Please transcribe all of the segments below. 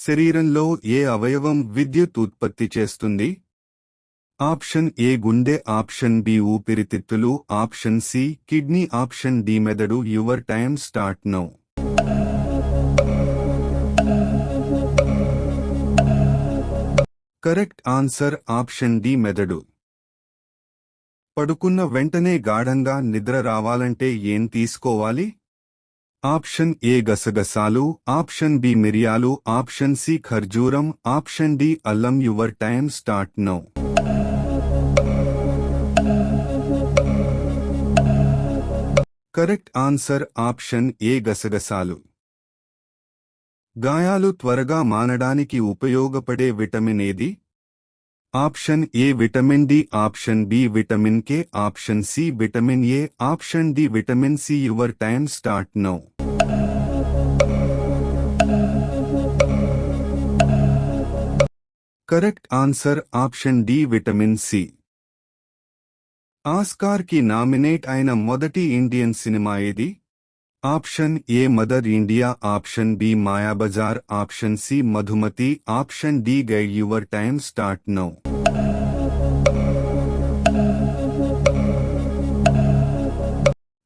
శరీరంలో ఏ అవయవం విద్యుత్ ఉత్పత్తి చేస్తుంది? ఆప్షన్ ఏ గుండె, ఆప్షన్ బి ఊపిరితిత్తులు, option C kidney, option D మెదడు. Your time start now. Correct answer option D మెదడు. పడుకున్న వెంటనే గాఢంగా నిద్ర రావాలంటే ఏం తీసుకోవాలి? ఆప్షన్ ఏ గసగసాలు, ఆప్షన్ బి మిరియాలు, ఆప్షన్ సి ఖర్జూరం, ఆప్షన్ డి అల్లం. Your time start now. Correct answer option A గసగసాలు. గాయాలు త్వరగా మానడానికి ఉపయోగపడే విటమిన్ ఏది? Option A vitamin D, option B vitamin K, option C vitamin A, option D vitamin C. Your time start now. Correct answer option D vitamin C. Oscar కి nominate అయిన మొదటి Indian cinema ఏది? Option A Mother India, option B Mayabazar, option C Madhumati, option D Guide. Your time start now.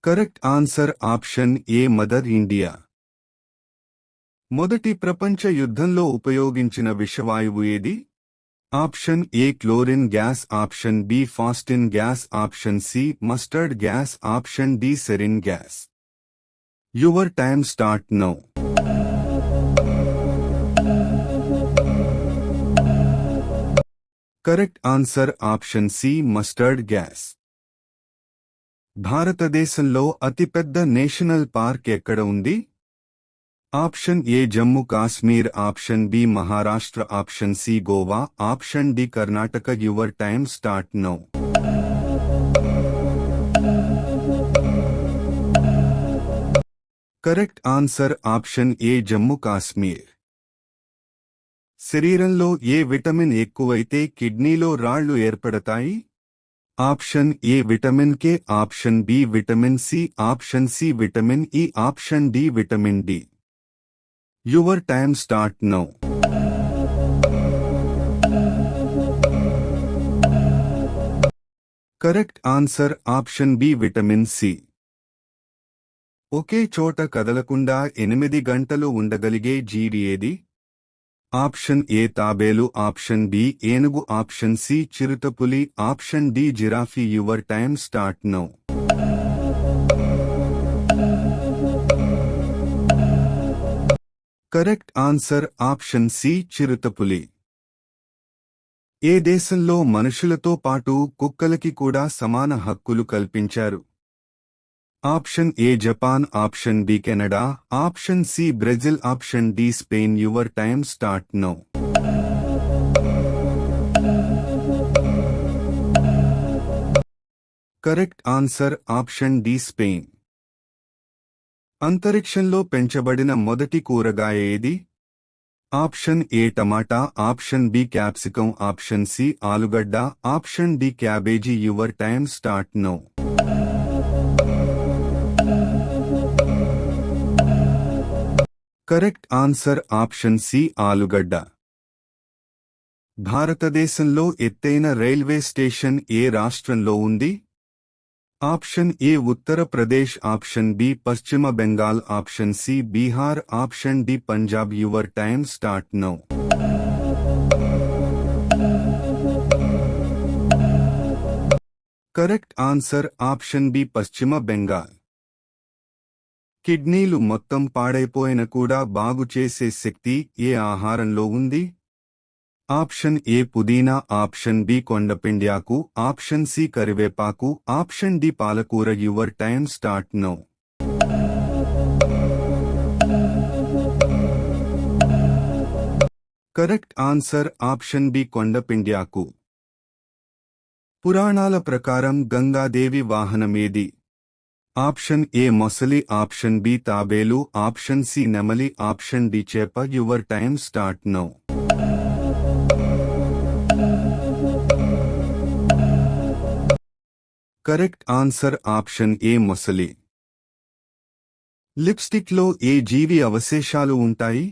Correct answer option A Mother India. మొదటి ప్రపంచ యుద్ధంలో ఉపయోగించిన విషవాయువు ఏది? Option A chlorine gas, option B phosgene gas, option C mustard gas, option D sarin gas. Your time start now. Correct answer option C mustard gas. భారతదేశంలో అతిపెద్ద national park ఎక్కడ ఉంది? Option A Jammu Kashmir, option B Maharashtra, option C Goa, option D Karnataka. Your time start now. Correct answer option A Jammu Kashmir. శరీరంలో ఏ vitamin ఎక్కువైతే కిడ్నీలో రాళ్లు ఏర్పడతాయి? Option A vitamin K, option B vitamin C, option C vitamin E, option D vitamin D. Your time start now. Correct answer option B vitamin C. ఒకే చోట కదలకుండా 8 గంటలు ఉండగలిగే జీవి ఏది? ఆప్షన్ ఏ తాబేలు, ఆప్షన్ బి ఏనుగు, ఆప్షన్ సి చిరుతపులి, option D giraffe. Your time start now. Correct answer option C చిరుతపులి. ఏ దేశంలో మనుషులతో పాటు కుక్కలకి కూడా సమాన హక్కులు కల్పించారు? Option A Japan, option B Canada, option C Brazil, option D Spain. Your time start now. Correct answer option D Spain. అంతరిక్షంలో పెంచబడిన మొదటి కూరగాయ ఏది? ఆప్షన్ ఏ టమాటా, option B capsicum, option C ఆలుగడ్డ, option D cabbage. Your time start now. Correct answer option C ఆలుగడ్డ. భారతదేశంలో ఎత్తైన రైల్వే స్టేషన్ ఏ రాష్ట్రంలో ఉంది? Option A Uttar Pradesh, option B పశ్చిమ Bengal, option C Bihar, option D Punjab. Your time start now. Correct answer option B పశ్చిమ బెంగాల్. కిడ్నీలు మొత్తం పాడైపోయిన కూడా బాగు చేసే శక్తి ఏ ఆహారంలో ఉంది? ఆప్షన్ ఏ పుదీనా, ఆప్షన్ బి కొండపిండ్యాకు, ఆప్షన్ సి కరివేపాకు, ఆప్షన్ డి పాలకూర. Your time start now. Correct answer option B కొండపిండ్యాకు. పురాణాల ప్రకారం గంగాదేవి వాహనమేది? ఆప్షన్ ఏ మొసలి, ఆప్షన్ బి తాబేలు, ఆప్షన్ సి నెమలి, ఆప్షన్ డి చేప. Your time start now. Correct answer option A మొసలి. లిప్స్టిక్లో ఏ జీవి అవశేషాలు ఉంటాయి?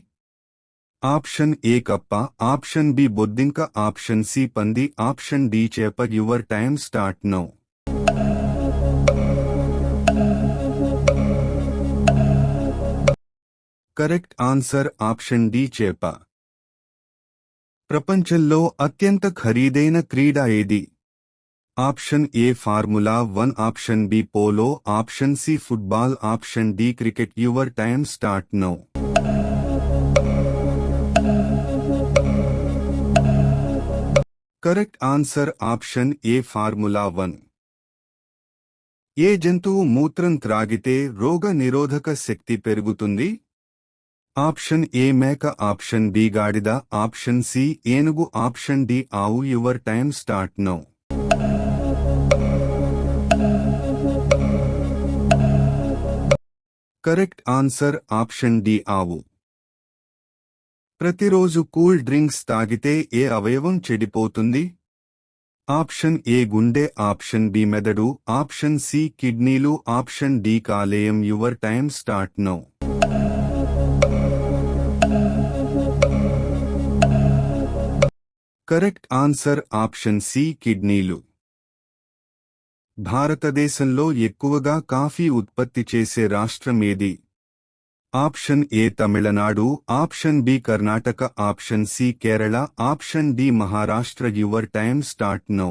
ఆప్షన్ ఏ కప్ప, ఆప్షన్ బి బొద్దింక, ఆప్షన్ సి పంది, ఆప్షన్ డి చేప. Your time start now. Correct answer option D చేప. ప్రపంచంలో అత్యంత ఖరీదైన క్రీడ ఏది? Option A formula 1, option B polo, option C football, option D cricket. Your time start now. Correct answer option A formula 1. ఏ జంతువు మూత్రం త్రాగితే రోగ నిరోధక శక్తి పెరుగుతుంది? ఆప్షన్ ఏ మేక, ఆప్షన్ బి గాడిద, ఆప్షన్ సి ఏనుగు, ఆప్షన్ డి ఆవు. Your time start now. Correct answer option D ఆవు. ప్రతిరోజు కూల్ డ్రింక్స్ తాగితే ఏ అవయవం చెడిపోతుంది? ఆప్షన్ ఏ గుండె, ఆప్షన్ బి మెదడు, ఆప్షన్ సి కిడ్నీలు, ఆప్షన్ డి కాలేయం. Your time start now. Correct answer option C కిడ్నీలు. భారతదేశంలో ఎక్కువగా కాఫీ ఉత్పత్తి చేసే రాష్ట్రం ఏది? Option A Tamil Nadu, option B Karnataka, option C Kerala, option D Maharashtra. Your time start now.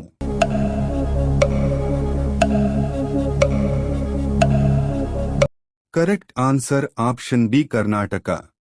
Correct answer option B Karnataka.